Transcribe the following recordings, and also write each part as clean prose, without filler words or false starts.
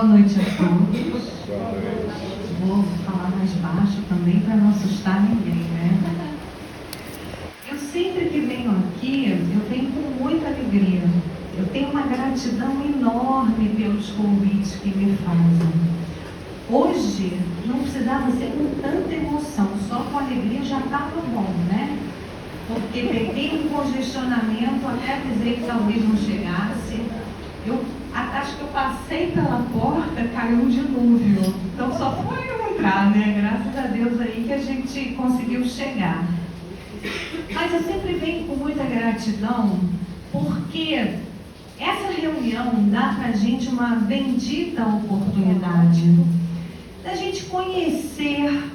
noite a todos. Vou falar mais baixo também para não assustar ninguém, né? Eu sempre que venho aqui, eu venho com muita alegria. Eu tenho uma gratidão enorme pelos convites que me fazem. Hoje não precisava ser com tanta emoção, só com alegria já estava bom, né? Porque peguei um congestionamento, até avisei que talvez não chegasse. Acho que eu passei pela porta, caiu um dilúvio. Então só foi eu entrar, né? Graças a Deus aí que a gente conseguiu chegar. Mas eu sempre venho com muita gratidão, porque essa reunião dá pra gente uma bendita oportunidade da gente conhecer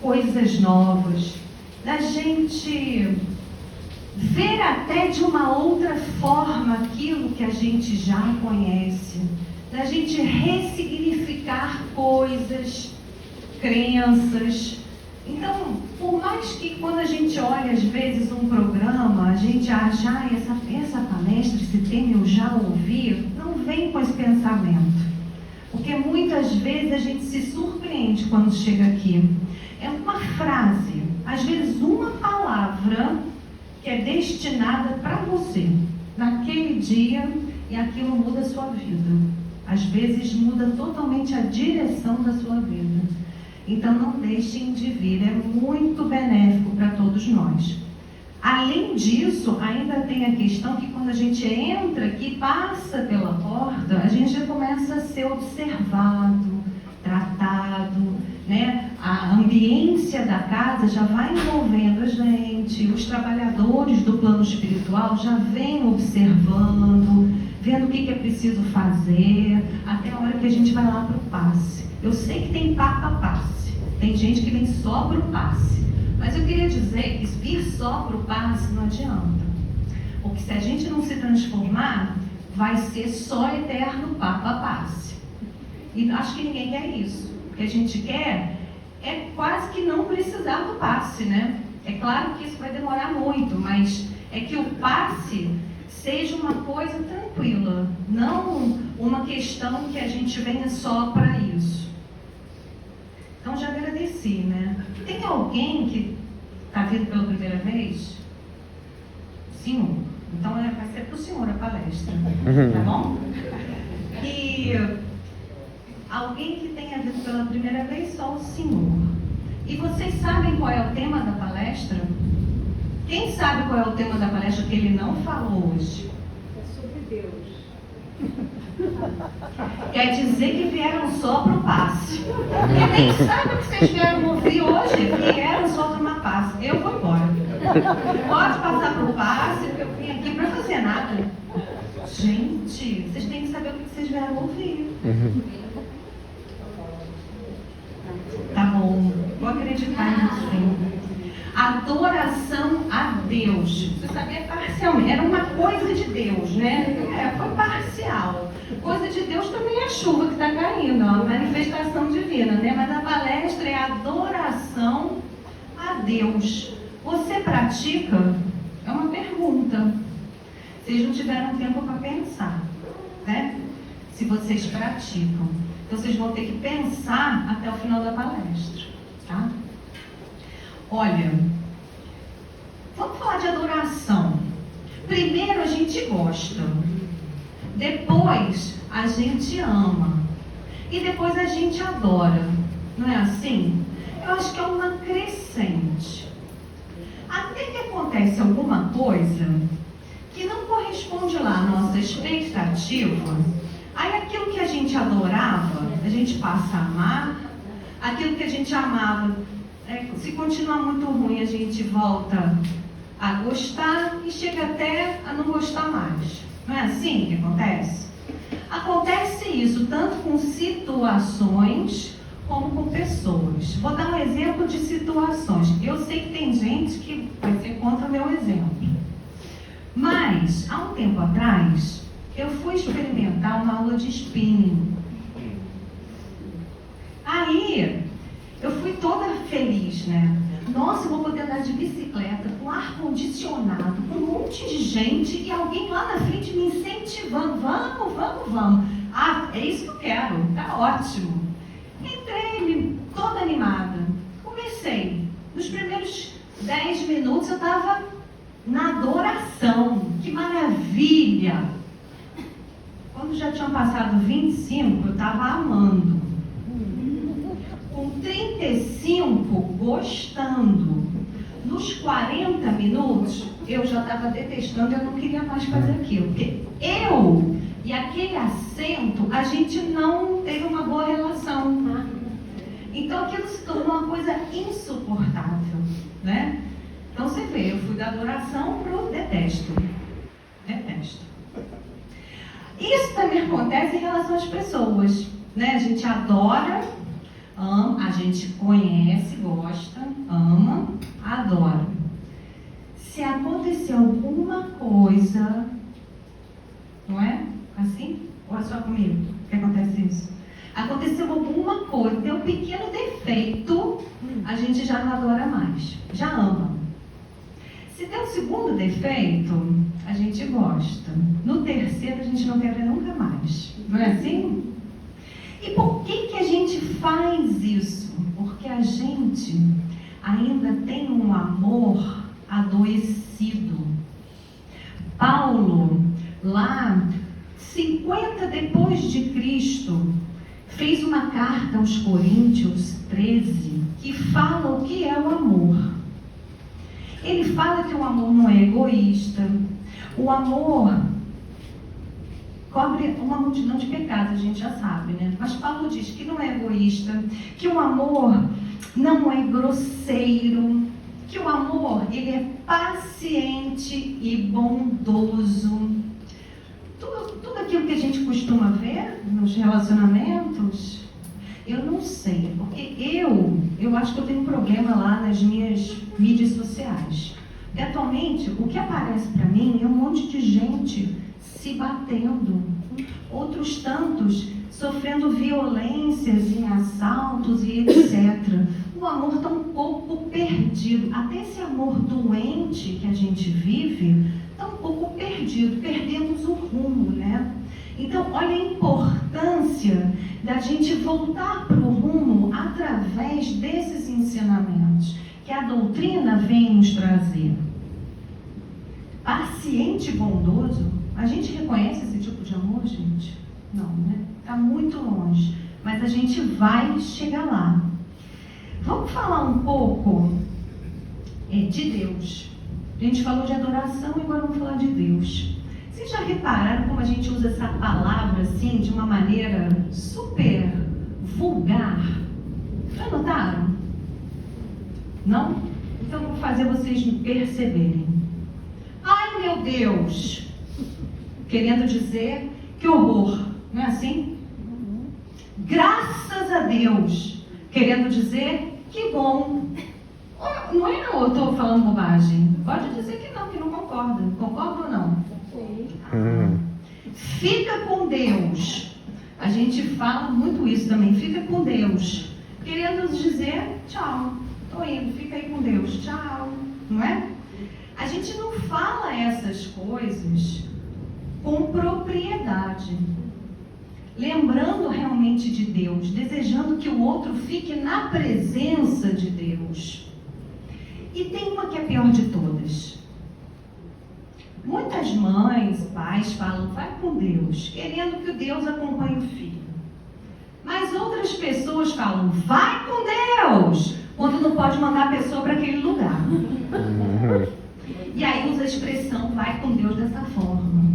coisas novas, da gente ver até de uma outra forma aquilo que a gente já conhece, da gente ressignificar coisas, crenças. Então, por mais que quando a gente olha às vezes um programa, a gente acha, essa palestra, esse tema eu já ouvi, não vem com esse pensamento. Porque muitas vezes a gente se surpreende quando chega aqui. É uma frase, às vezes uma palavra que é destinada para você, naquele dia, e aquilo muda a sua vida. Às vezes muda totalmente a direção da sua vida. Então não deixem de vir, é muito benéfico para todos nós. Além disso, ainda tem a questão que quando a gente entra aqui, passa pela porta, a gente já começa a ser observado, tratado, né? A ambiência da casa já vai envolvendo a gente, os trabalhadores do plano espiritual já vêm observando, vendo o que é preciso fazer, até a hora que a gente vai lá para o passe. Eu sei que tem passe, tem gente que vem só para o passe, mas eu queria dizer que vir só para o passe não adianta, porque se a gente não se transformar, vai ser só eterno passe. E acho que ninguém quer isso. O que a gente quer é quase que não precisar do passe, né? É claro que isso vai demorar muito, mas é que o passe seja uma coisa tranquila, não uma questão que a gente venha só para isso. Então já agradeci, né? Tem alguém que está vindo pela primeira vez? Senhor. Então vai ser para o senhor a palestra, tá bom? E alguém que tenha vindo pela primeira vez, só o senhor. E vocês sabem qual é o tema da palestra? Quem sabe qual é o tema da palestra que ele não falou hoje? É sobre Deus. Quer dizer que vieram só para o passe. E nem sabe o que vocês vieram ouvir hoje. Vieram só para uma passe. Eu vou embora. Pode passar para o passe, porque eu vim aqui para fazer nada. Gente, vocês têm que saber o que vocês vieram ouvir. Tá bom, vou acreditar em você. Adoração a Deus. Você sabia parcialmente, era uma coisa de Deus, né? Foi parcial. Coisa de Deus também é a chuva que está caindo, ó, manifestação divina, né? Mas a palestra é adoração a Deus. Você pratica? É uma pergunta. Vocês não tiveram tempo para pensar, né? Se vocês praticam. Então vocês vão ter que pensar até o final da palestra, tá? Olha, vamos falar de adoração. Primeiro a gente gosta, depois a gente ama e depois a gente adora. Não é assim? Eu acho que é uma crescente. Até que acontece alguma coisa que não corresponde lá à nossa expectativa, aí aquilo que a gente adorava, a gente passa a amar, aquilo que a gente amava, se continuar muito ruim, a gente volta a gostar e chega até a não gostar mais. Não é assim que acontece? Acontece isso tanto com situações como com pessoas. Vou dar um exemplo de situações. Eu sei que tem gente que vai ser contra o meu exemplo. Mas, há um tempo atrás, eu fui experimentar uma aula de spinning. Aí, eu fui toda feliz, né? Nossa, eu vou poder andar de bicicleta com ar-condicionado, com um monte de gente e alguém lá na frente me incentivando. Vamos. Ah, é isso que eu quero, tá ótimo. Entrei toda animada. Comecei. Nos primeiros 10 minutos eu estava na adoração. Que maravilha! Quando já tinham passado 25, eu estava amando. Com 35, gostando. Nos 40 minutos, eu já estava detestando, eu não queria mais fazer aquilo. Porque eu e aquele assento, a gente não teve uma boa relação. Então aquilo se tornou uma coisa insuportável, né? Então você vê, eu fui da adoração para o detesto. Detesto. Isso também acontece em relação às pessoas, né? A gente adora, ama, a gente conhece, gosta, ama, adora. Se acontecer alguma coisa, não é? Assim? Ou é só comigo que acontece isso? Aconteceu alguma coisa, tem um pequeno defeito, a gente já não adora mais, já ama. Se tem um segundo defeito, a gente gosta. No terceiro, a gente não quer ver nunca mais. Não é assim? E por que a gente faz isso? Porque a gente ainda tem um amor adoecido. Paulo, lá, 50 depois de Cristo, fez uma carta aos Coríntios 13, que fala o que é o amor. Ele fala que o amor não é egoísta, o amor cobre uma multidão de pecados, a gente já sabe, né? Mas Paulo diz que não é egoísta, que o amor não é grosseiro, que o amor, ele é paciente e bondoso. Tudo aquilo que a gente costuma ver nos relacionamentos, eu não sei, porque eu acho que eu tenho um problema lá nas minhas mídias sociais. E atualmente, o que aparece para mim é um monte de gente se batendo, outros tantos sofrendo violências em assaltos e etc. O amor está um pouco perdido. Até esse amor doente que a gente vive está um pouco perdido. Perdemos o rumo, né? Então, olha a importância da gente voltar para o rumo através desses ensinamentos que a doutrina vem nos trazer. Paciente e bondoso, a gente reconhece esse tipo de amor, gente? Não, né? Está muito longe, mas a gente vai chegar lá. Vamos falar um pouco de Deus. A gente falou de adoração e agora vamos falar de Deus. Vocês já repararam como a gente usa essa palavra assim, de uma maneira super vulgar? Já notaram? Não? Então eu vou fazer vocês perceberem. Ai, meu Deus! Querendo dizer, que horror. Não é assim? Graças a Deus! Querendo dizer, que bom. Não é não, eu estou falando bobagem. Pode dizer que não concorda. Concorda ou não? Fica com Deus. A gente fala muito isso também. Fica com Deus. Querendo dizer, tchau. Estou indo, fica aí com Deus. Tchau. Não é? A gente não fala essas coisas com propriedade. Lembrando realmente de Deus. Desejando que o outro fique na presença de Deus. E tem uma que é a pior de todas. Muitas mães, pais falam, vai com Deus, querendo que Deus acompanhe o filho. Mas outras pessoas falam, vai com Deus, quando não pode mandar a pessoa para aquele lugar. E aí usa a expressão, vai com Deus dessa forma.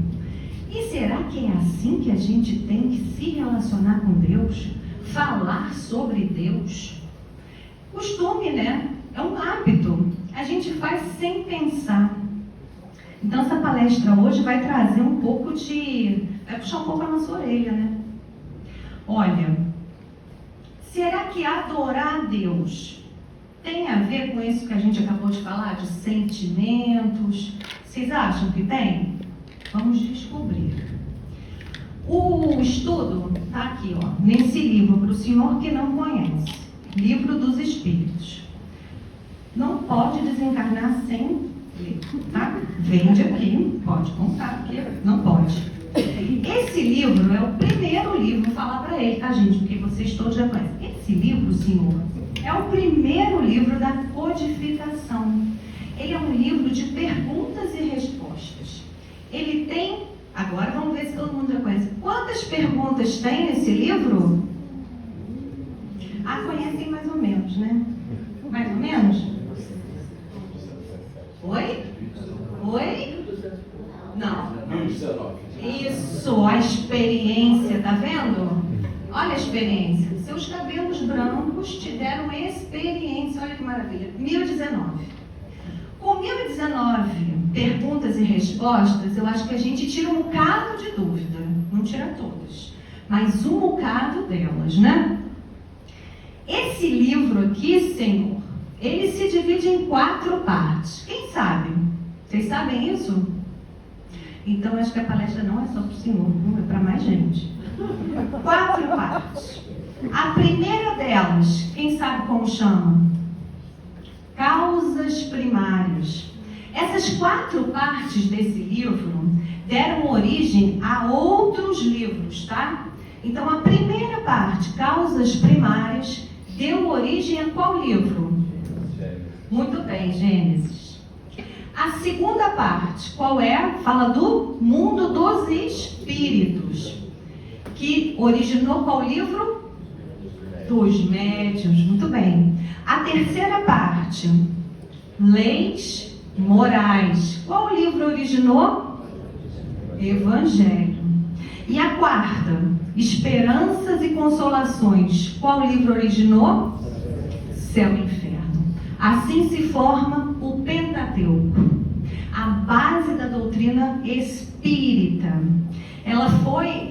E será que é assim que a gente tem que se relacionar com Deus? Falar sobre Deus? Costume, né? É um hábito. A gente faz sem pensar. Então essa palestra hoje vai trazer um pouco vai puxar um pouco a nossa orelha, né? Olha, será que adorar a Deus tem a ver com isso que a gente acabou de falar, de sentimentos? Vocês acham que tem? Vamos descobrir. O estudo está aqui, ó, nesse livro, para o senhor que não conhece. Livro dos Espíritos. Não pode desencarnar sem ler, tá? Vende aqui, pode comprar, porque não pode. Esse livro é o primeiro livro, vou falar para ele, tá, gente? Porque vocês todos já conhecem. Esse livro, senhor, é o primeiro livro da codificação. Ele é um livro de perguntas e respostas. Ele tem, agora vamos ver se todo mundo já conhece. Quantas perguntas tem nesse livro? Ah, conhecem mais ou menos, né? Mais ou menos? Oi? Oi? Não. Isso, a experiência, tá vendo? Olha a experiência. Seus cabelos brancos te deram experiência, olha que maravilha. 1019. Com 1019 perguntas e respostas, eu acho que a gente tira um bocado de dúvida. Não tira todas, mas um bocado delas, né? Esse livro aqui, Senhor, ele se divide em 4 partes. Quem sabe? Vocês sabem isso? Então, acho que a palestra não é só para o Senhor, é para mais gente. 4 partes. A primeira delas, quem sabe como chama? Causas primárias. Essas 4 partes desse livro deram origem a outros livros, tá? Então, a primeira parte, causas primárias, deu origem a qual livro? Muito bem, Gênesis. A segunda parte, qual é? Fala do mundo dos espíritos, que originou qual livro? Dos médiuns, muito bem. A terceira parte, leis morais. Qual livro originou? Evangelho. E a quarta, esperanças e consolações. Qual livro originou? Céu e inferno. Assim se forma o Pentateuco, a base da doutrina espírita.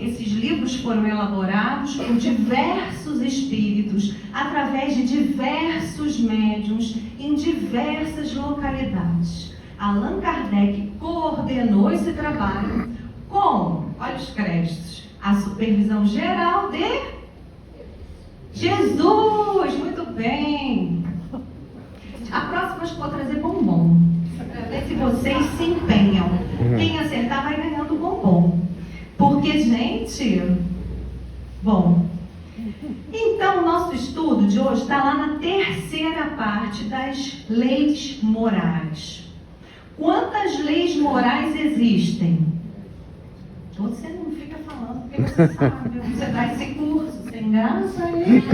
Esses livros foram elaborados por diversos espíritos, através de diversos médiuns, em diversas localidades. Allan Kardec coordenou esse trabalho com, olha os créditos, a supervisão geral de Jesus. Muito bem. A próxima acho que vou trazer bombom, para ver se vocês se empenham. Quem acertar vai ganhando bombom. Porque, gente, bom, então o nosso estudo de hoje está lá na terceira parte das leis morais. Quantas leis morais existem? Você não fica falando porque você sabe, você dá esse curso, sem graça aí.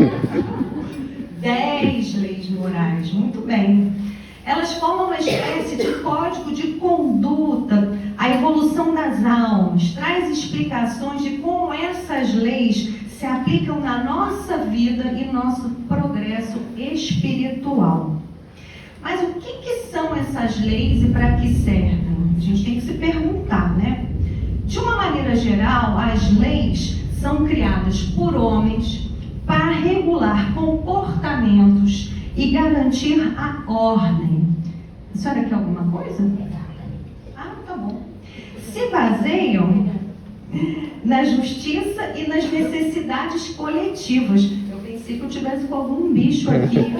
10 leis morais, muito bem. Elas formam uma espécie de código de conduta, a evolução das almas, traz explicações de como essas leis se aplicam na nossa vida e nosso progresso espiritual. Mas o que são essas leis e para que servem? A gente tem que se perguntar, né? De uma maneira geral, as leis são criadas por homens para regular comportamentos e garantir a ordem. A senhora quer alguma coisa? Ah, tá bom. Se baseiam na justiça e nas necessidades coletivas. Eu pensei que eu tivesse com algum bicho aqui.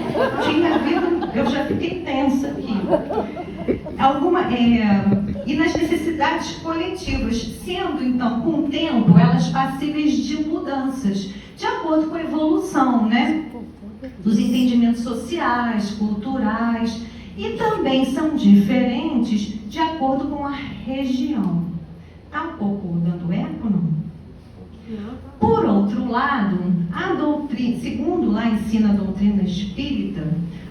Eu já fiquei tensa aqui. E nas necessidades coletivas, sendo então, com o tempo, elas passíveis de mudanças, de acordo com a evolução, né? Dos entendimentos sociais, culturais, e também são diferentes de acordo com a região. Está um pouco dando eco, não? Por outro lado, a doutrina, segundo lá ensina a doutrina espírita,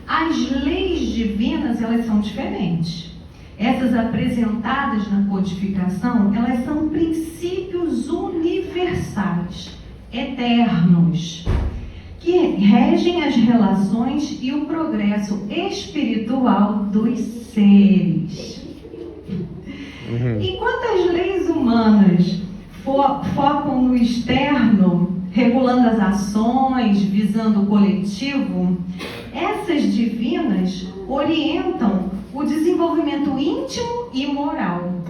as leis divinas, elas são diferentes. Essas apresentadas na codificação, elas são princípios universais, eternos, que regem as relações e o progresso espiritual dos seres. Enquanto as leis humanas focam no externo, regulando as ações, visando o coletivo, essas divinas orientam o desenvolvimento íntimo e moral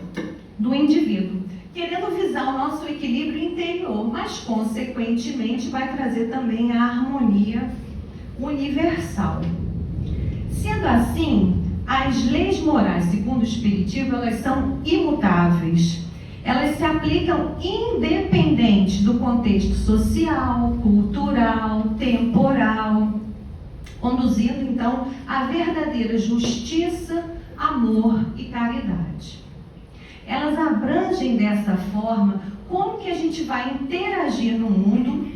do indivíduo, querendo visar o nosso equilíbrio interior, mas, consequentemente, vai trazer também a harmonia universal. Sendo assim, as leis morais, segundo o Espiritismo, elas são imutáveis Elas se aplicam independente do contexto social, cultural, temporal, conduzindo então a verdadeira justiça, amor e caridade. Elas abrangem dessa forma como que a gente vai interagir no mundo,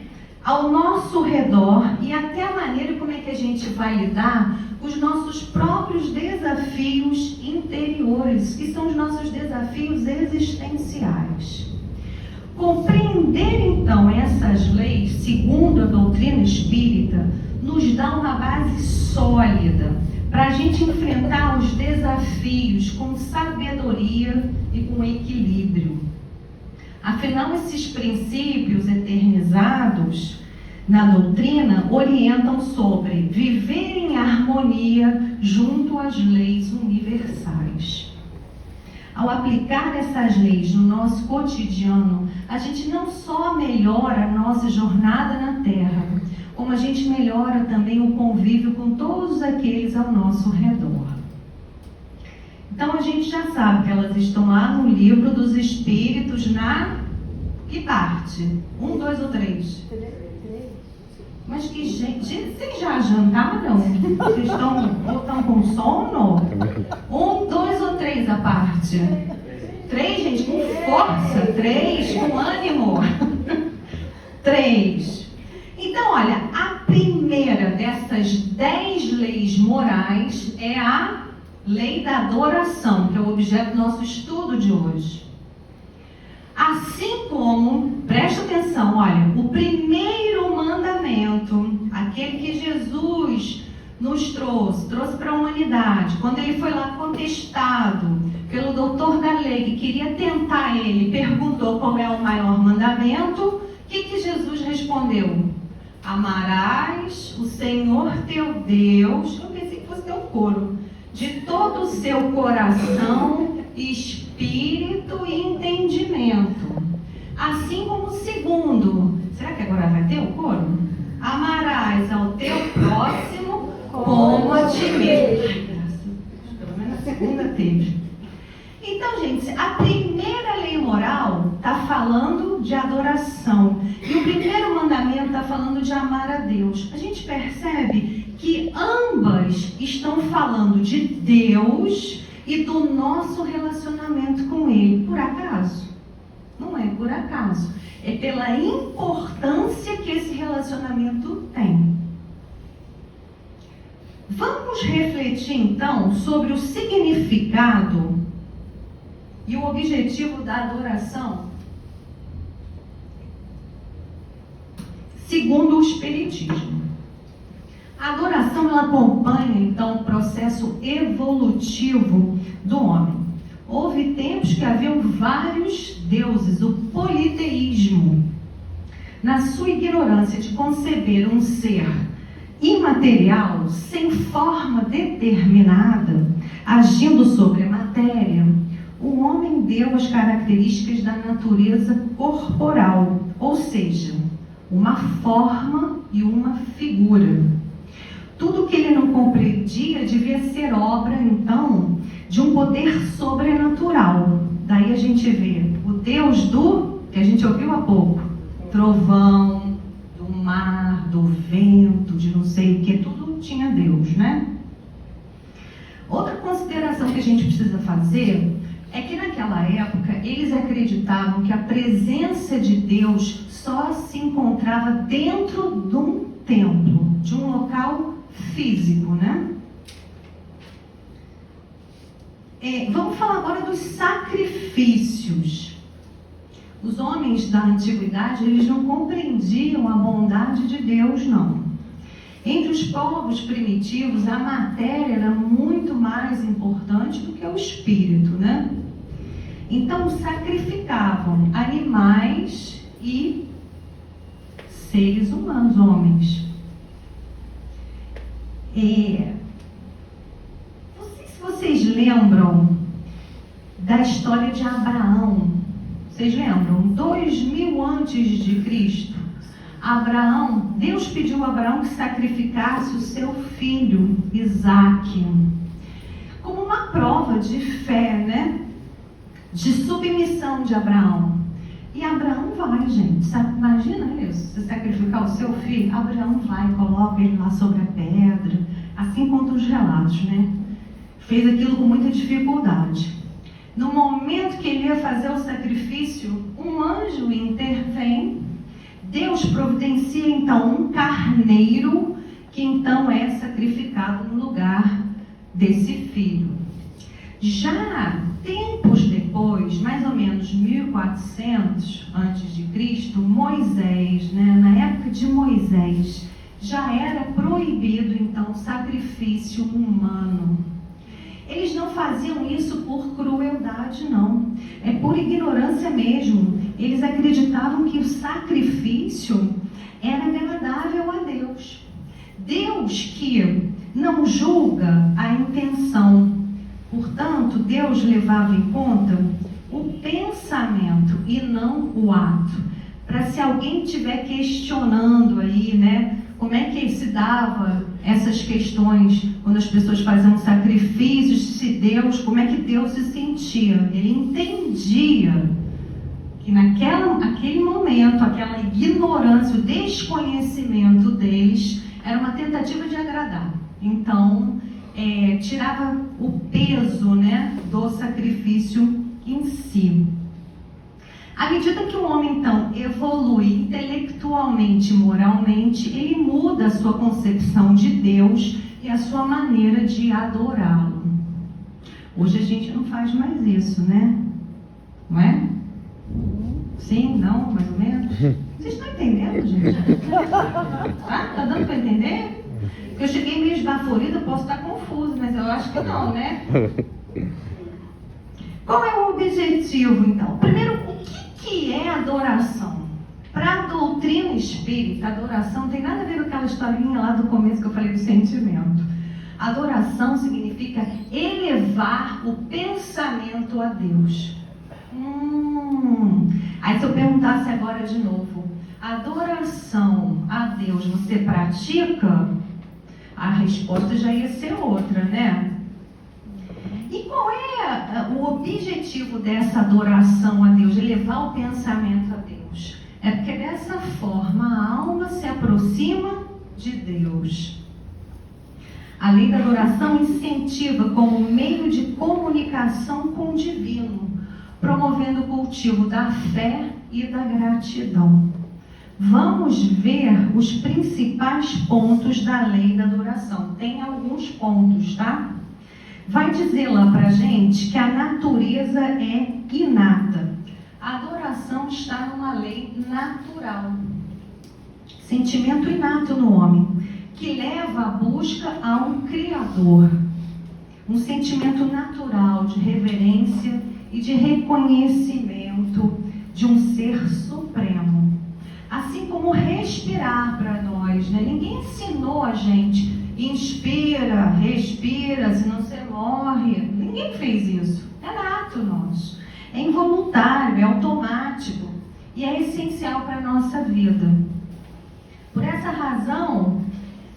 ao nosso redor, e até a maneira como é que a gente vai lidar com os nossos próprios desafios interiores, que são os nossos desafios existenciais. Compreender então essas leis, segundo a doutrina espírita, nos dá uma base sólida para a gente enfrentar os desafios com sabedoria e com equilíbrio. Afinal, esses princípios eternizados na doutrina orientam sobre viver em harmonia junto às leis universais. Ao aplicar essas leis no nosso cotidiano, a gente não só melhora a nossa jornada na Terra, como a gente melhora também o convívio com todos aqueles ao nosso redor. Então a gente já sabe que elas estão lá no Livro dos Espíritos, na que parte? 1, 2 ou 3? Mas que gente, vocês já jantaram? Vocês estão com sono? 1, 2 ou 3 a parte? 3, gente, com força. 3, com ânimo. 3. Então, olha, a primeira dessas 10 leis morais é a lei da adoração, que é o objeto do nosso estudo de hoje. Assim como, presta atenção, olha, o primeiro mandamento, aquele que Jesus nos trouxe para a humanidade, quando ele foi lá contestado pelo doutor da lei, que queria tentar ele, perguntou qual é o maior mandamento, o que Jesus respondeu? Amarás o Senhor teu Deus, eu pensei que fosse teu coro, de todo o seu coração, espírito e entendimento. Assim como o segundo, será que agora vai ter o coro? Amarás ao teu próximo como a ti mesmo. Pelo menos a segunda teve. Então, gente, a primeira lei moral está falando de adoração. E o primeiro mandamento está falando de amar a Deus. A gente percebe que ambas estão falando de Deus e do nosso relacionamento com Ele. Por acaso? Não é por acaso. É pela importância que esse relacionamento tem. Vamos refletir então sobre o significado e o objetivo da adoração segundo o Espiritismo. A adoração ela acompanha então o processo evolutivo do homem. Houve tempos que haviam vários deuses, o politeísmo. Na sua ignorância de conceber um ser imaterial, sem forma determinada, agindo sobre a matéria, o homem deu as características da natureza corporal, ou seja, uma forma e uma figura. Tudo que ele não compreendia devia ser obra, então, de um poder sobrenatural. Daí a gente vê o Deus que a gente ouviu há pouco, trovão, do mar, do vento, de não sei o que, tudo tinha Deus, né? Outra consideração que a gente precisa fazer é que naquela época eles acreditavam que a presença de Deus só se encontrava dentro de um templo, de um local físico, né? Vamos falar agora dos sacrifícios. Os homens da antiguidade, eles não compreendiam a bondade de Deus, não. Entre os povos primitivos, a matéria era muito mais importante do que o espírito, né? Então, sacrificavam animais e seres humanos, homens. Vocês lembram da história de Abraão? Vocês lembram? 2000 antes de Cristo, Abraão, Deus pediu a Abraão que sacrificasse o seu filho, Isaque, como uma prova de fé, né? de submissão de Abraão. E Abraão vai, gente. Imagina isso, você sacrificar o seu filho. Abraão vai, coloca ele lá sobre a pedra, assim conta os relatos, né? Fez aquilo com muita dificuldade. No momento que ele ia fazer o sacrifício, um anjo intervém. Deus providencia então um carneiro que então é sacrificado no lugar desse filho. Já tempos depois, mais ou menos 1400 antes de Cristo, Moisés, na época de Moisés, já era proibido então o sacrifício humano. Eles não faziam isso por crueldade, não. É por ignorância mesmo. Eles acreditavam que o sacrifício era agradável a Deus. Deus que não julga a intenção. Portanto, Deus levava em conta o pensamento e não o ato. Para se alguém estiver questionando aí, como é que se dava essas questões quando as pessoas faziam sacrifícios, se Deus, como é que Deus se sentia? Ele entendia que naquele momento, aquela ignorância, o desconhecimento deles era uma tentativa de agradar. Então, tirava o peso, do sacrifício em si. À medida que o homem, então, evolui intelectualmente e moralmente, ele muda a sua concepção de Deus e a sua maneira de adorá-lo. Hoje a gente não faz mais isso, Não é? Sim? Não? Mais ou menos? Vocês estão entendendo, gente? Tá dando para entender? Eu cheguei meio esbaforida, posso estar confusa, mas eu acho que não, Qual é o objetivo, então? Primeiro, o que é adoração? Para a doutrina espírita, adoração não tem nada a ver com aquela historinha lá do começo que eu falei do sentimento. Adoração significa elevar o pensamento a Deus. Aí se eu perguntasse agora de novo, adoração a Deus você pratica? A resposta já ia ser outra, E qual é o objetivo dessa adoração a Deus? Elevar o pensamento a Deus. É porque dessa forma a alma se aproxima de Deus. A lei da adoração incentiva como meio de comunicação com o divino, promovendo o cultivo da fé e da gratidão. Vamos ver os principais pontos da lei da adoração. Tem alguns pontos, tá? Vai dizer lá pra gente que a natureza é inata. A adoração está numa lei natural. Sentimento inato no homem, que leva à busca a um Criador. Um sentimento natural de reverência e de reconhecimento de um ser supremo. Assim como respirar para nós, Ninguém ensinou a gente, inspira, respira, senão você morre. Ninguém fez isso. É nato nosso. É involuntário, é automático e é essencial para a nossa vida. Por essa razão,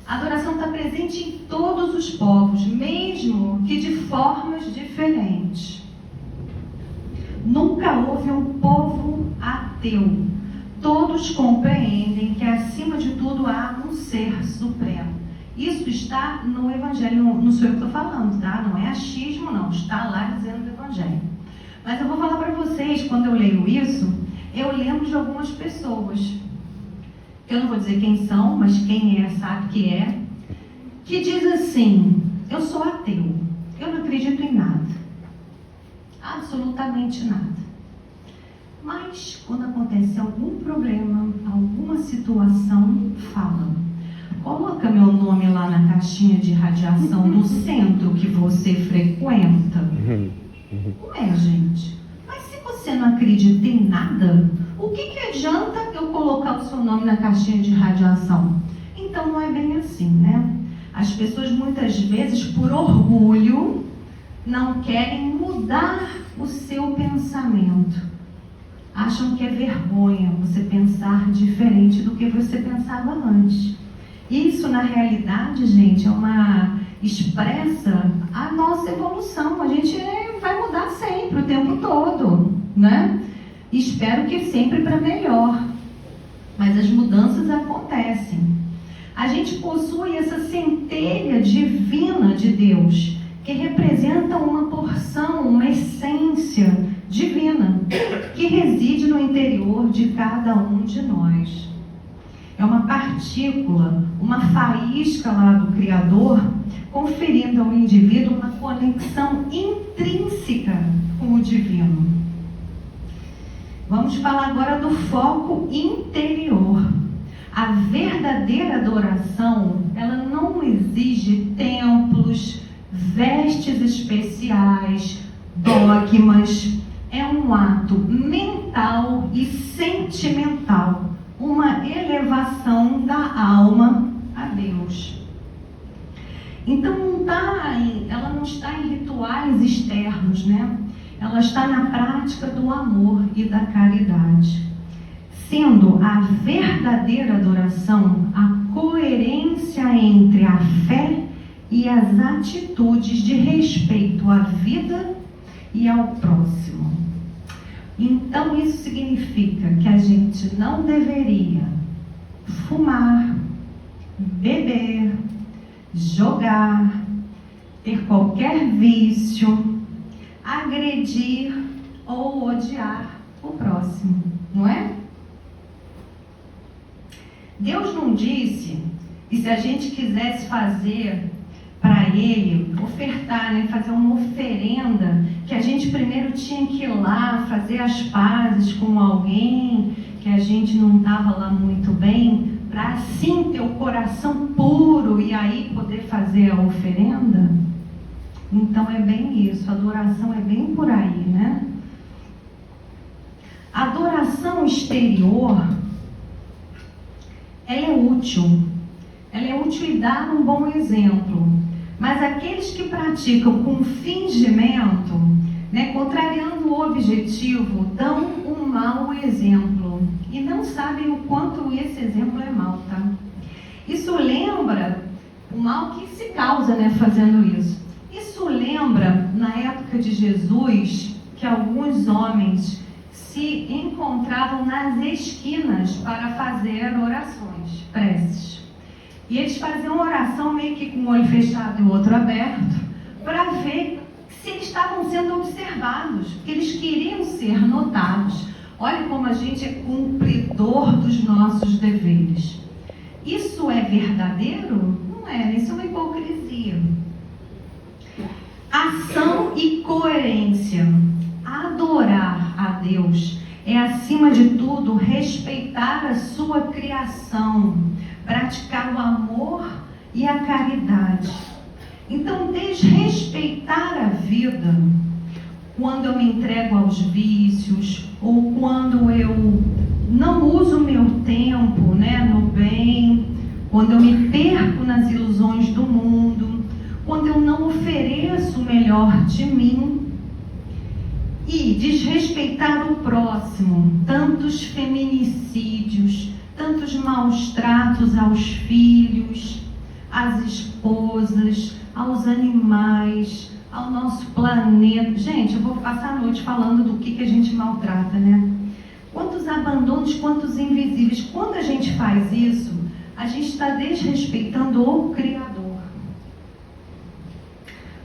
a adoração está presente em todos os povos, mesmo que de formas diferentes. Nunca houve um povo ateu. Todos compreendem que acima de tudo há um ser supremo. Isso está no Evangelho, não sou eu que estou falando, tá? Não é achismo, não. Está lá dizendo no Evangelho. Mas eu vou falar para vocês, quando eu leio isso, eu lembro de algumas pessoas. Eu não vou dizer quem são, mas quem é, sabe que diz assim, eu sou ateu, eu não acredito em nada. Absolutamente nada. Mas, quando acontece algum problema, alguma situação, fala. Coloca meu nome lá na caixinha de radiação do centro que você frequenta. Ué, gente, mas se você não acredita em nada, o que adianta eu colocar o seu nome na caixinha de radiação? Então, não é bem assim, As pessoas, muitas vezes, por orgulho, não querem mudar o seu pensamento. Acham que é vergonha você pensar diferente do que você pensava antes. Isso, na realidade, gente, expressa a nossa evolução. A gente vai mudar sempre, o tempo todo. né? Espero que sempre para melhor. Mas as mudanças acontecem. A gente possui essa centelha divina de Deus, que representa uma porção, uma essência divina, que reside no interior de cada um de nós. É uma partícula, uma faísca lá do Criador, conferindo ao indivíduo uma conexão intrínseca com o divino. Vamos falar agora do foco interior. A verdadeira adoração, ela não exige templos, vestes especiais, dogmas. É um ato mental e sentimental, uma elevação da alma a Deus. Então ela não está em rituais externos, né? Ela está na prática do amor e da caridade. Sendo a verdadeira adoração a coerência entre a fé e as atitudes de respeito à vida e ao próximo. Então isso significa que a gente não deveria fumar, beber, jogar, ter qualquer vício, agredir ou odiar o próximo, não é? Deus não disse que se a gente quisesse fazer para Ele, ofertar, né, fazer uma oferenda, que a gente primeiro tinha que ir lá fazer as pazes com alguém que a gente não estava lá muito bem, para assim ter o coração puro e aí poder fazer a oferenda. Então é bem isso, a adoração é bem por aí, né? A adoração exterior, ela é útil e dá um bom exemplo, mas aqueles que praticam com fingimento, né, contrariando o objetivo, dão um mau exemplo e não sabem o quanto esse exemplo é mau, tá? Isso lembra o mal que se causa, né, fazendo isso. Isso lembra, na época de Jesus, que alguns homens se encontravam nas esquinas para fazer orações, preces. E eles faziam oração meio que com o olho fechado e o outro aberto, para ver se eles estavam sendo observados, porque eles queriam ser notados. Olha como a gente é cumpridor dos nossos deveres. Isso é verdadeiro? Não é, isso é uma hipocrisia. Ação e coerência. Adorar a Deus é, acima de tudo, respeitar a sua criação, praticar o amor e a caridade. Então, desrespeitar a vida, quando eu me entrego aos vícios, ou quando eu não uso o meu tempo, né, no bem, quando eu me perco nas ilusões do mundo, quando eu não ofereço o melhor de mim, e desrespeitar o próximo, tantos feminicídios, tantos maus tratos aos filhos, às esposas, aos animais, ao nosso planeta. Gente, eu vou passar a noite falando do que a gente maltrata, né? Quantos abandonos, quantos invisíveis. Quando a gente faz isso, a gente está desrespeitando o Criador,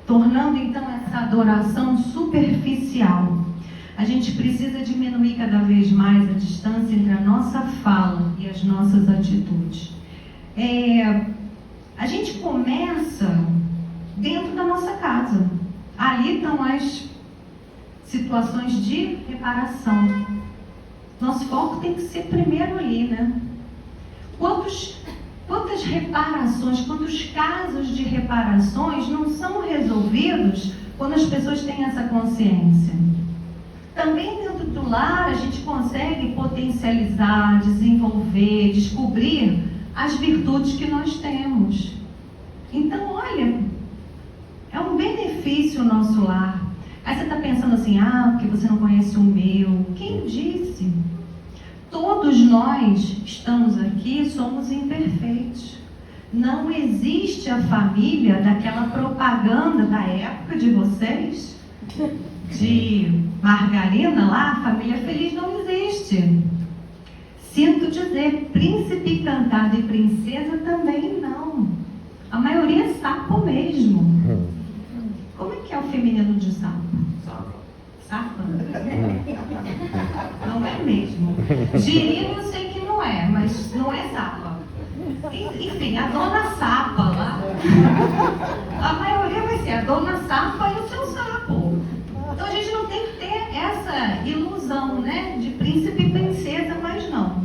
tornando então essa adoração superficial. A gente precisa diminuir cada vez mais a distância entre a nossa fala e as nossas atitudes. A gente começa dentro da nossa casa. Ali estão as situações de reparação. Nosso foco tem que ser primeiro ali, né? Quantas reparações, quantos casos de reparações não são resolvidos quando as pessoas têm essa consciência? Também dentro do lar a gente consegue potencializar, desenvolver, descobrir as virtudes que nós temos. Então, olha, é um benefício o nosso lar. Aí você está pensando assim, porque você não conhece o meu. Quem disse? Todos nós estamos aqui, somos imperfeitos. Não existe a família daquela propaganda da época de vocês, de margarina lá, a família feliz não existe. Sinto dizer, príncipe encantado e princesa também não. A maioria é sapo mesmo. Como é que é o feminino de sapo? Sapa? Não é mesmo. Girino eu sei que não é, mas não é sapa. Enfim, a dona Sapa lá. A maioria vai ser a dona Sapa e o seu sapo. Então a gente não tem que ter essa ilusão, né? De príncipe e princesa, mas não.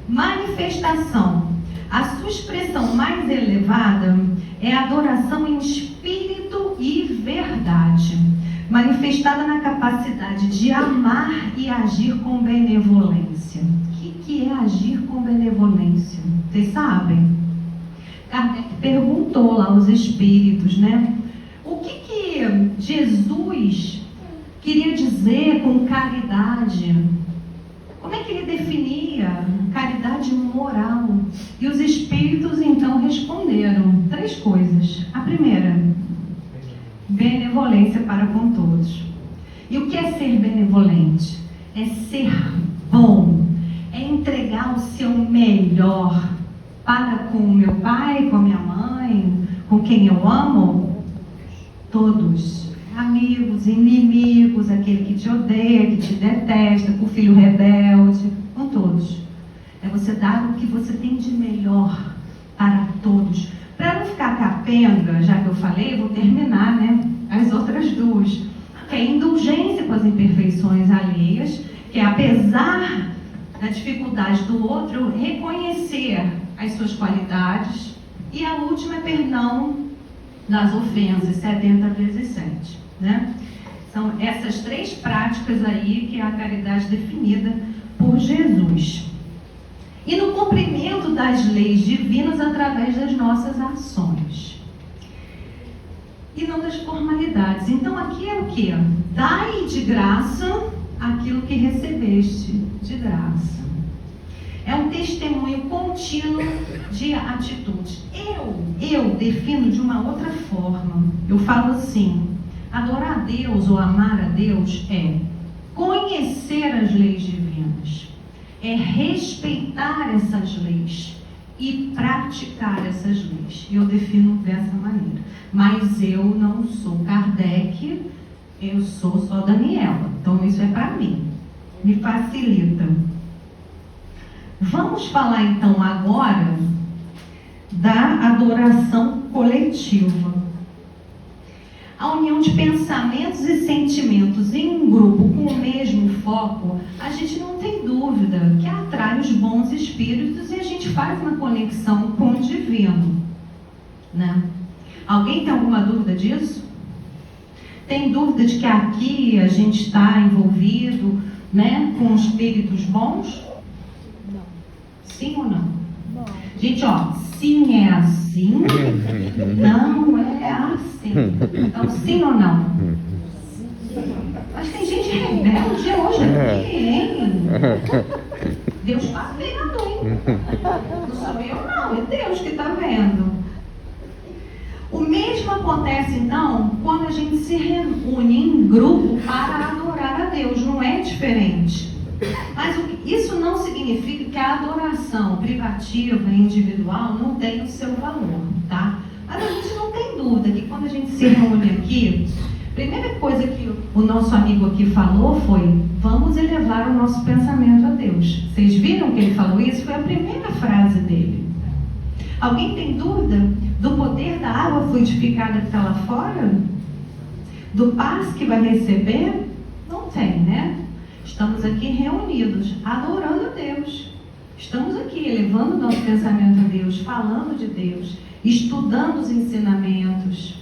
Manifestação. A sua expressão mais elevada é a adoração em espírito e verdade, manifestada na capacidade de amar e agir com benevolência. O que é agir com benevolência? Vocês sabem? Kardec perguntou lá aos espíritos, né? O que Jesus queria dizer com caridade? Como é que ele definia caridade moral? E os espíritos então responderam 3 coisas. A primeira, benevolência para com todos. E o que é ser benevolente? É ser bom, é entregar o seu melhor para com o meu pai, com a minha mãe, com quem eu amo, todos. Amigos, inimigos, aquele que te odeia, que te detesta, com o filho rebelde, com todos. É você dar o que você tem de melhor para todos. Para não ficar capenga, já que eu falei, vou terminar, né? As outras 2. Que é a indulgência com as imperfeições alheias, que é apesar da dificuldade do outro, reconhecer as suas qualidades. E a última é perdão das ofensas, 70 vezes 7. Né? São essas 3 práticas aí que é a caridade definida por Jesus. E no cumprimento das leis divinas através das nossas ações. E não das formalidades. Então aqui é o que? Dai de graça aquilo que recebeste de graça. É um testemunho contínuo de atitude. Eu defino de uma outra forma. Eu falo assim: adorar a Deus ou amar a Deus é conhecer as leis divinas, é respeitar essas leis e praticar essas leis. Eu defino dessa maneira. Mas eu não sou Kardec, eu sou só Daniela. Então isso é para mim. Me facilita. Vamos falar então agora da adoração coletiva. A união de pensamentos e sentimentos em um grupo com o mesmo foco, a gente não tem dúvida que atrai os bons espíritos e a gente faz uma conexão com o divino, né? Alguém tem alguma dúvida disso? Tem dúvida de que aqui a gente está envolvido, né, com espíritos bons? Não. Sim ou não? Não. Gente, ó, sim é assim, não é assim. Então, sim ou não? Mas tem gente rebelde hoje aqui, hein? Deus está vendo, hein? Não sou eu não, é Deus que está vendo. O mesmo acontece então quando a gente se reúne em grupo para adorar a Deus, não é diferente. Mas isso não significa que a adoração privativa e individual não tenha o seu valor, tá? Mas a gente não tem dúvida que quando a gente se reúne aqui, a primeira coisa que o nosso amigo aqui falou foi: vamos elevar o nosso pensamento a Deus. Vocês viram que ele falou isso? Foi a primeira frase dele. Alguém tem dúvida do poder da água fluidificada que está lá fora? Do passe que vai receber? Não tem, né? Estamos aqui reunidos, adorando a Deus. Estamos aqui elevando o nosso pensamento a Deus, falando de Deus, estudando os ensinamentos,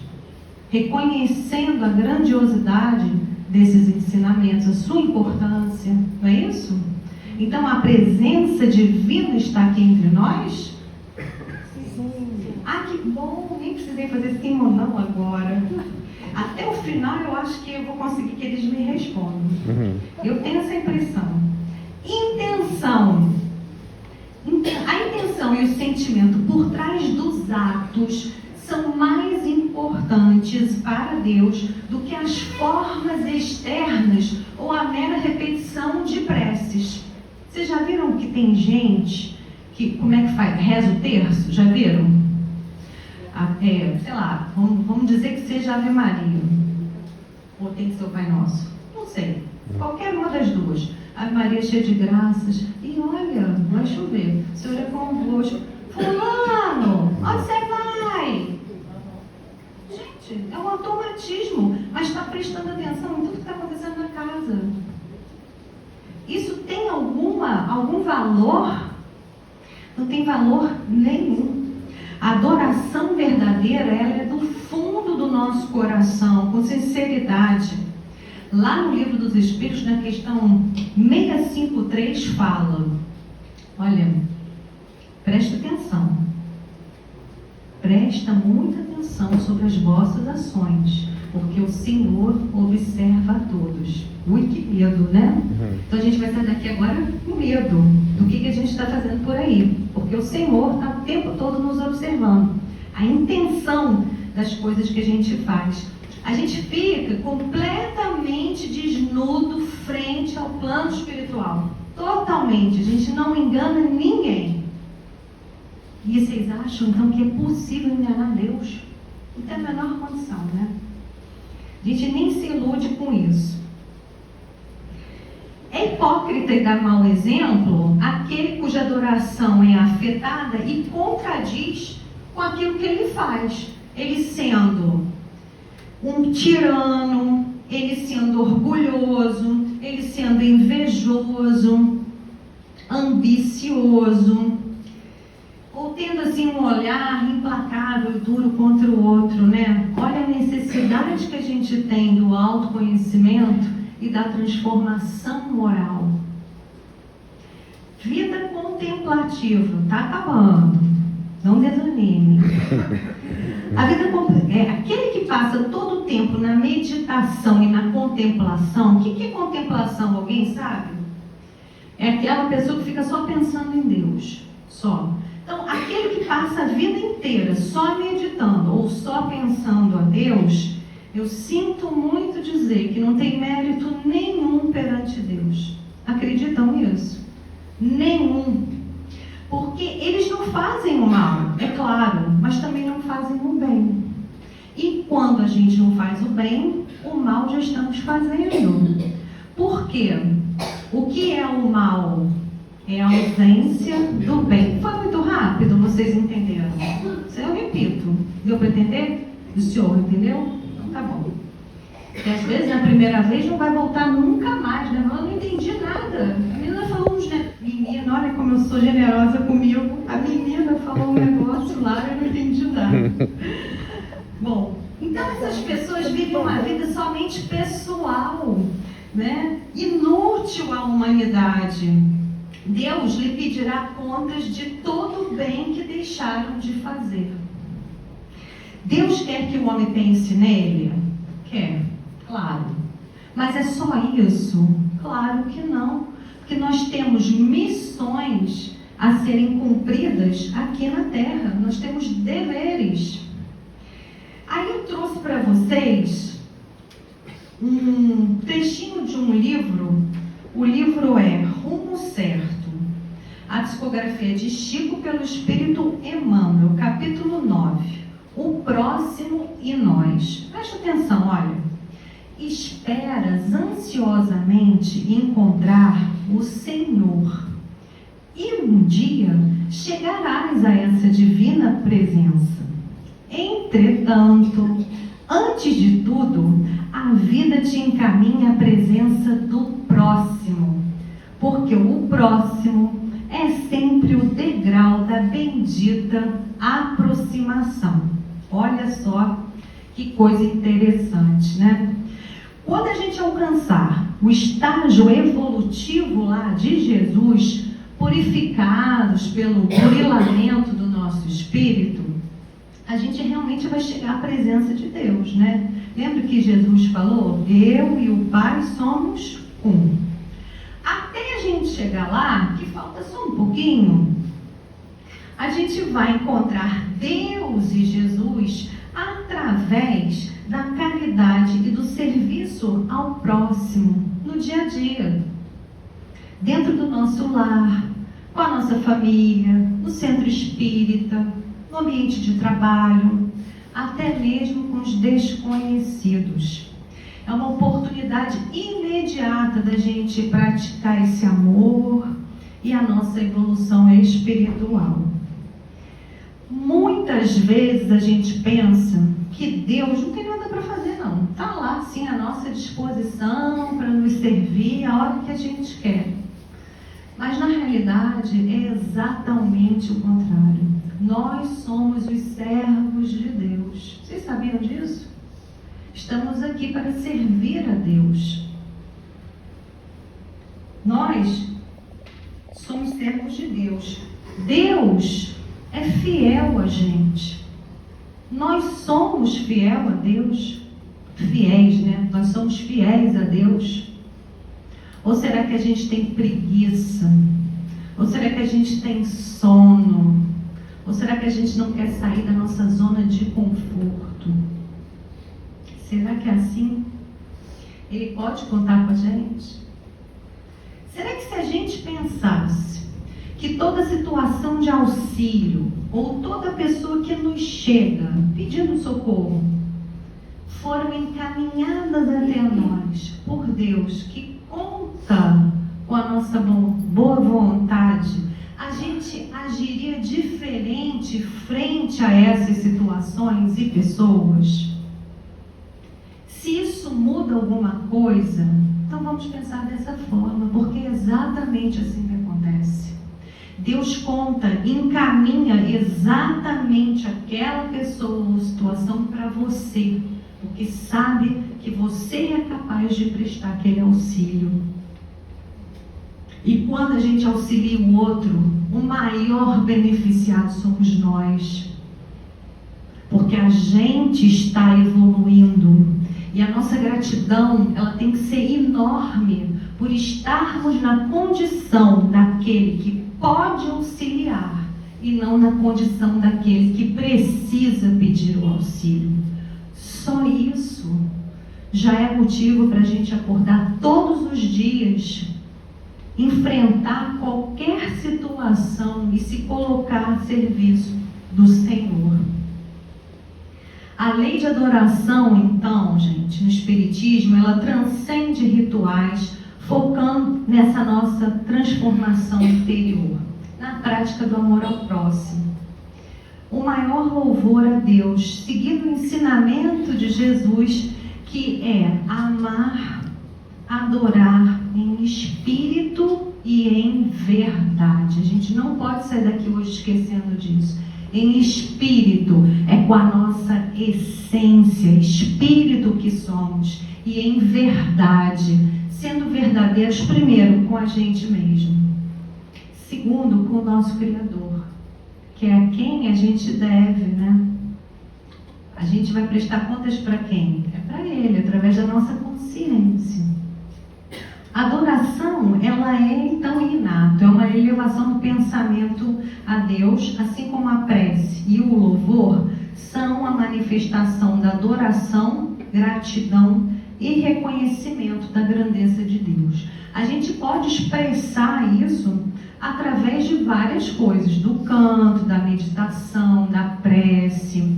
reconhecendo a grandiosidade desses ensinamentos, a sua importância, não é isso? Então a presença divina está aqui entre nós? Ah, que bom, nem precisei fazer sim ou não agora. Até o final eu acho que eu vou conseguir que eles me respondam. Eu tenho essa impressão. Intenção. A intenção e o sentimento por trás dos atos são mais importantes para Deus do que as formas externas ou a mera repetição de preces. Vocês já viram que tem gente que, como é que faz? Reza o terço, já viram? Sei lá, vamos dizer que seja Ave Maria. Ou tem que ser o Pai Nosso? Não sei. Qualquer uma das duas. Ave Maria cheia de graças. E olha, vai chover. O Senhor é convosco. Fulano, onde você vai? Gente, é um automatismo. Mas está prestando atenção em tudo que está acontecendo na casa. Isso tem algum valor? Não tem valor nenhum. A adoração verdadeira, ela é do fundo do nosso coração, com sinceridade. Lá no Livro dos Espíritos, na questão 653, fala, olha, presta atenção, presta muita atenção sobre as vossas ações, porque o Senhor observa a todos. Ui, que medo, né? Então a gente vai sair daqui agora com medo do que a gente está fazendo por aí, porque o Senhor está o tempo todo nos observando. A intenção das coisas que a gente faz. A gente fica completamente desnudo frente ao plano espiritual. Totalmente. A gente não engana ninguém. E vocês acham então que é possível enganar Deus? Não tem a menor condição, né? A gente nem se ilude com isso. É hipócrita e dá mau exemplo aquele cuja adoração é afetada e contradiz com aquilo que ele faz. Ele sendo um tirano, ele sendo orgulhoso, ele sendo invejoso, ambicioso, ou tendo assim um olhar implacável e duro contra o outro, né? Olha a necessidade que a gente tem do autoconhecimento e da transformação moral. Vida contemplativa, tá acabando, não desanime. A vida aquele que passa todo o tempo na meditação e na contemplação. O que é contemplação? Alguém sabe? É aquela pessoa que fica só pensando em Deus, só. Então, aquele que passa a vida inteira só meditando ou só pensando a Deus, eu sinto muito dizer que não tem mérito nenhum perante Deus. Acreditam nisso? Nenhum. Porque eles não fazem o mal, é claro, mas também não fazem o bem. E quando a gente não faz o bem, o mal já estamos fazendo. Por quê? O que é o mal? É a ausência do bem. Foi muito rápido, vocês entenderam? Eu repito. Deu para entender? O senhor entendeu? Então tá bom. Porque às vezes na primeira vez não vai voltar nunca mais, né? Eu não entendi nada. A menina falou uns negócios. Menina, olha como eu sou generosa comigo. A menina falou um negócio lá, eu não entendi nada. Bom, então essas pessoas vivem uma vida somente pessoal, né? Inútil à humanidade. Deus lhe pedirá contas de todo o bem que deixaram de fazer. Deus quer que o homem pense nele? Quer, claro. Mas é só isso? Claro que não. Porque nós temos missões a serem cumpridas aqui na Terra. Nós temos deveres. Aí eu trouxe para vocês um trechinho de um livro. O livro é Rumo Certo. A psicografia de Chico pelo Espírito Emmanuel, capítulo 9. O próximo e nós. Presta atenção, olha. Esperas ansiosamente encontrar o Senhor. E um dia chegarás a essa divina presença. Entretanto, antes de tudo, a vida te encaminha à presença do próximo. Porque o próximo é sempre o degrau da bendita aproximação. Olha só que coisa interessante, né? Quando a gente alcançar o estágio evolutivo lá de Jesus, purificados pelo burilamento do nosso espírito, a gente realmente vai chegar à presença de Deus, né? Lembra que Jesus falou? Eu e o Pai somos um. Até a gente chegar lá, que falta só um pouquinho, A gente vai encontrar Deus e Jesus através da caridade e do serviço ao próximo no dia a dia, dentro do nosso lar, com a nossa família, no centro espírita, no ambiente de trabalho, até mesmo com os desconhecidos. É uma oportunidade imediata da gente praticar esse amor e a nossa evolução espiritual. Muitas vezes a gente pensa que Deus não tem nada para fazer, não. Está lá, sim, à nossa disposição para nos servir a hora que a gente quer. Mas, na realidade, é exatamente o contrário. Nós somos os servos de Deus. Vocês sabiam disso? Estamos aqui para servir a Deus. Nós somos servos de Deus. Deus é fiel a gente. Nós somos fiel a Deus. Fiéis, né? Nós somos fiéis a Deus. Ou será que a gente tem preguiça? Ou será que a gente tem sono? Ou será que a gente não quer sair da nossa zona de conforto? Será que é assim? Ele pode contar com a gente? Será que se a gente pensasse que toda situação de auxílio ou toda pessoa que nos chega pedindo socorro foram encaminhadas até nós por Deus, que conta com a nossa boa vontade, a gente agiria diferente frente a essas situações e pessoas? Se isso muda alguma coisa, então vamos pensar dessa forma, porque é exatamente assim que acontece. Deus conta, encaminha exatamente aquela pessoa ou situação para você, porque sabe que você é capaz de prestar aquele auxílio. E quando a gente auxilia o outro, o maior beneficiado somos nós, porque a gente está evoluindo. E a nossa gratidão, ela tem que ser enorme por estarmos na condição daquele que pode auxiliar e não na condição daquele que precisa pedir o auxílio. Só isso já é motivo para a gente acordar todos os dias, enfrentar qualquer situação e se colocar a serviço do Senhor. A lei de adoração, então, gente, no Espiritismo, ela transcende rituais, focando nessa nossa transformação interior, na prática do amor ao próximo. O maior louvor a Deus, seguindo o ensinamento de Jesus, que é amar, adorar em espírito e em verdade. A gente não pode sair daqui hoje esquecendo disso. Em espírito é com a nossa essência, espírito que somos, e em verdade, sendo verdadeiros primeiro com a gente mesmo, segundo com o nosso Criador, que é a quem a gente deve, né? A gente vai prestar contas para quem? É para Ele, através da nossa consciência. A adoração, ela é então inata, é uma elevação do pensamento a Deus, assim como a prece e o louvor são a manifestação da adoração, gratidão e reconhecimento da grandeza de Deus. A gente pode expressar isso através de várias coisas, do canto, da meditação, da prece.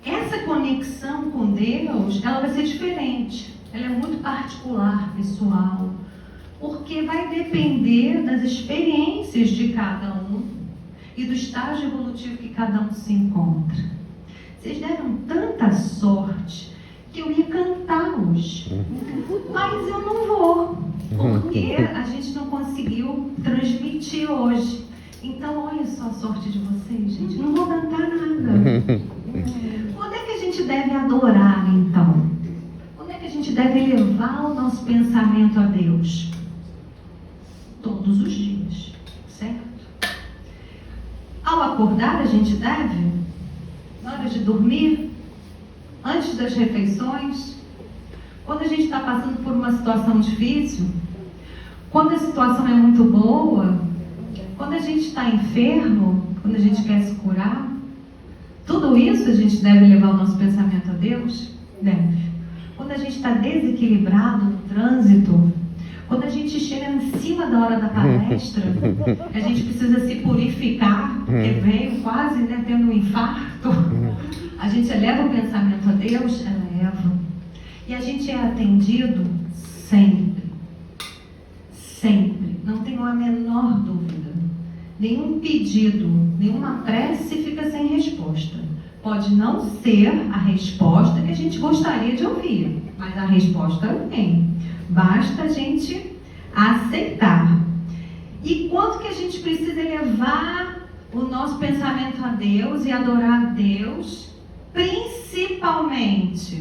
Essa conexão com Deus, ela vai ser diferente, ela é muito particular, pessoal, porque vai depender das experiências de cada um e do estágio evolutivo que cada um se encontra. Vocês deram tanta sorte que eu ia cantar hoje, mas eu não vou, porque a gente não conseguiu transmitir hoje. Então, olha só a sorte de vocês, gente. Não vou cantar nada. Onde é que a gente deve adorar, então? Onde é que a gente deve elevar o nosso pensamento a Deus? Todos os dias, certo? Ao acordar, a gente deve, na hora de dormir, antes das refeições, quando a gente está passando por uma situação difícil, quando a situação é muito boa, Quando a gente está enfermo, quando a gente quer se curar, tudo isso a gente deve levar o nosso pensamento a Deus? Deve. Quando a gente está desequilibrado no trânsito, quando a gente chega em cima da hora da palestra, a gente precisa se purificar, porque veio quase tendo um infarto, a gente eleva o pensamento a Deus? Eleva. E a gente é atendido sempre. Sempre. Não tenho a menor dúvida. Nenhum pedido, nenhuma prece fica sem resposta. Pode não ser a resposta que a gente gostaria de ouvir, mas a resposta vem. Basta a gente aceitar. E quanto que a gente precisa elevar o nosso pensamento a Deus e adorar a Deus, principalmente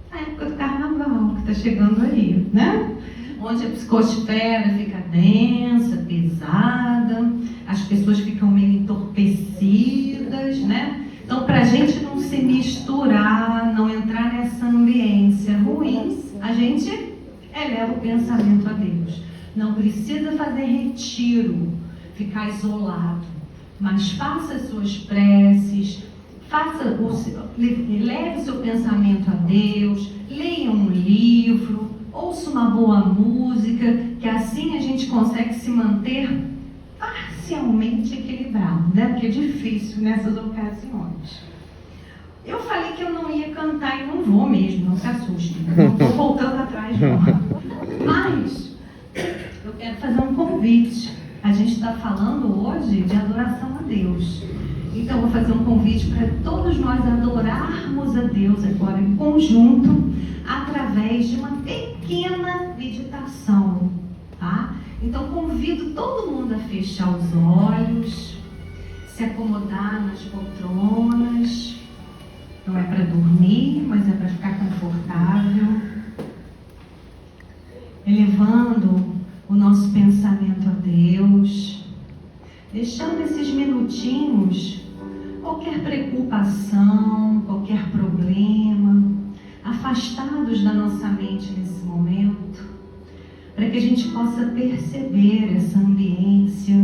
na época do carnaval, que está chegando aí, né? Onde a psicosfera fica densa, pesada, as pessoas ficam meio entorpecidas, né? Então, para a gente não se misturar, não entrar nessa ambiência ruim, a gente eleva o pensamento a Deus. Não precisa fazer retiro, ficar isolado, mas faça as suas preces, leve o seu pensamento a Deus, leia um livro, ouça uma boa música, que assim a gente consegue se manter parcialmente equilibrado, né? Porque é difícil nessas ocasiões. Eu falei que eu não ia cantar e não vou mesmo, não se assustem. Não estou voltando atrás, não. Mas eu quero fazer um convite. A gente está falando hoje de adoração a Deus. Então eu vou fazer um convite para todos nós adorarmos a Deus agora em conjunto, através de uma pequena meditação, tá? Então convido todo mundo a fechar os olhos, se acomodar nas poltronas. Não é para dormir, mas é para ficar confortável. Elevando o nosso pensamento a Deus, deixando esses minutinhos, qualquer preocupação, qualquer problema, afastados da nossa mente nesse momento, para que a gente possa perceber essa ambiência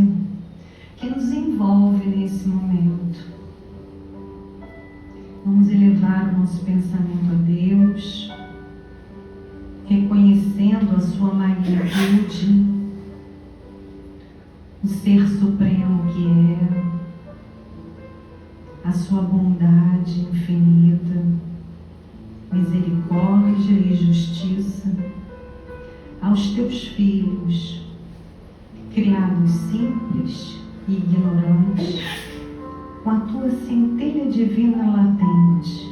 que nos envolve nesse momento. Vamos elevar o nosso pensamento a Deus, reconhecendo a sua magnitude, o Ser Supremo que é, a sua bondade infinita, misericórdia e justiça aos teus filhos, criados simples e ignorantes, com a tua centelha divina latente.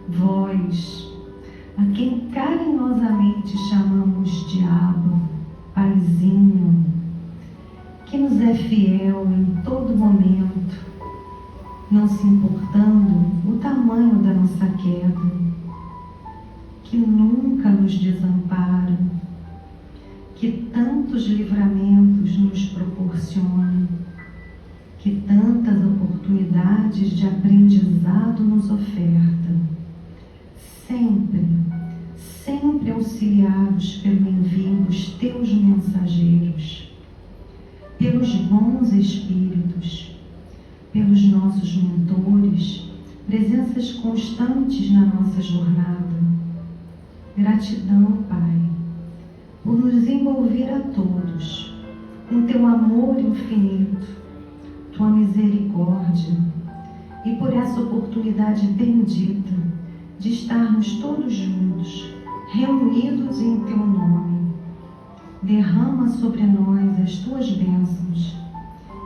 Vós, a quem carinhosamente chamamos diabo, paizinho, que nos é fiel em todo momento, não se importando o tamanho da nossa queda, que nunca nos desampara, que tantos livramentos nos proporciona, que tantas oportunidades de aprendizado nos oferta, sempre auxiliados pelo envio dos teus mensageiros, pelos bons espíritos, pelos nossos mentores, presenças constantes na nossa jornada. Gratidão, Pai, por nos envolver a todos com teu amor infinito, tua misericórdia, e por essa oportunidade bendita de estarmos todos juntos, reunidos em teu nome. Derrama sobre nós as tuas bênçãos,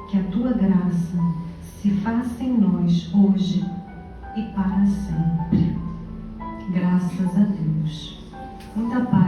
que a tua graça se faça em nós hoje e para sempre. Graças a Deus. Muita paz.